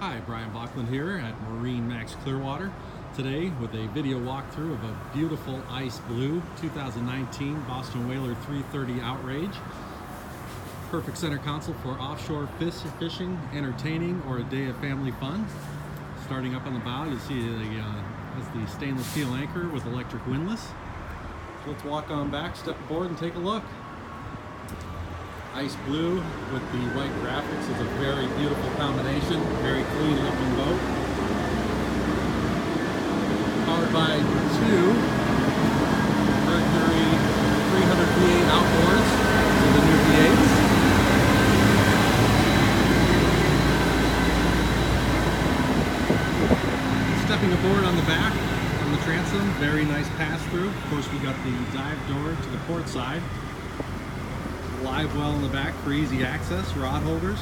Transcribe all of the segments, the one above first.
Hi, Brian Bachland here at MarineMax Clearwater. Today with a video walkthrough of a beautiful ice blue 2019 Boston Whaler 330 Outrage. Perfect center console for offshore fishing, entertaining, or a day of family fun. Starting up on the bow, you'll see has the stainless steel anchor with electric windlass. So let's walk on back, step aboard, and take a look. Ice blue with the white graphics is a very beautiful combination. Very clean looking boat. Powered by two Mercury 300 V8 outboards, so the new V8s. Stepping aboard on the back on the transom, very nice pass through. Of course, we got the dive door to the port side. Live well in the back for easy access, rod holders.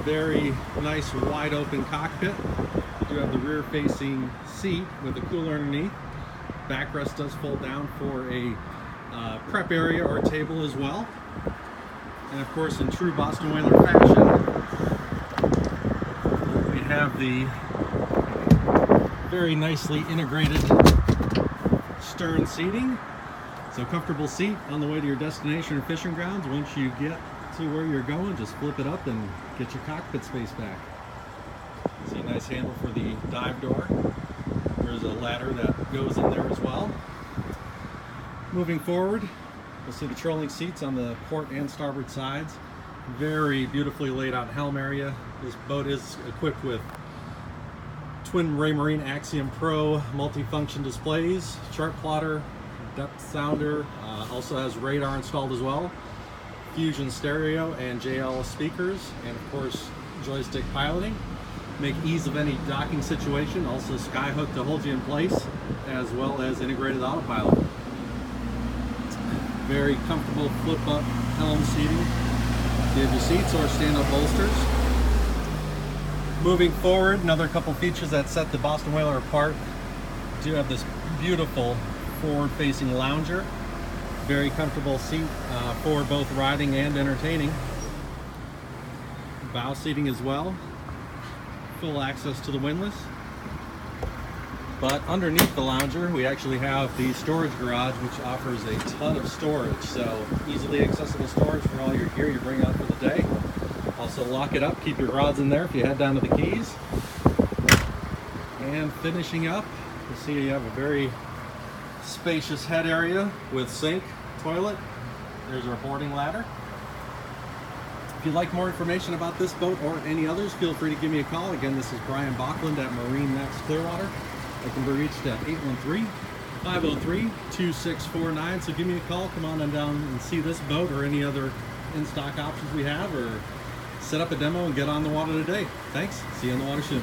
Very nice wide open cockpit. You do have the rear facing seat with a cooler underneath. Backrest does fold down for a prep area or table as well. And of course, in true Boston Whaler fashion, we have the very nicely integrated stern seating. So comfortable seat on the way to your destination or fishing grounds. Once you get to where you're going, just flip it up and get your cockpit space back. See a nice handle for the dive door. There's a ladder that goes in there as well. Moving forward, you'll see the trolling seats on the port and starboard sides. Very beautifully laid out helm area. This boat is equipped with twin Raymarine Axiom Pro multifunction displays, chart plotter, depth sounder, also has radar installed as well, Fusion stereo and JL speakers, and of course joystick piloting. Make ease of any docking situation, also skyhook to hold you in place, as well as integrated autopilot. Very comfortable flip up helm seating. You have your seats or stand up bolsters. Moving forward, another couple features that set the Boston Whaler apart. You do have this beautiful forward-facing lounger, very comfortable seat for both riding and entertaining. Bow seating as well, full access to the windlass. But underneath the lounger, we actually have the storage garage, which offers a ton of storage. So easily accessible storage for all your gear you bring out for the day. Also lock it up, keep your rods in there if you head down to the keys. And finishing up, you'll see you have a very spacious head area with sink, toilet. There's our boarding ladder. If you'd like more information about this boat or any others, feel free to give me a call. Again, this is Brian Bachland at MarineMax Clearwater. I can be reached at 813-503-2649. So give me a call, come on down and see this boat or any other in-stock options we have, or set up a demo and get on the water today. Thanks, see you on the water soon.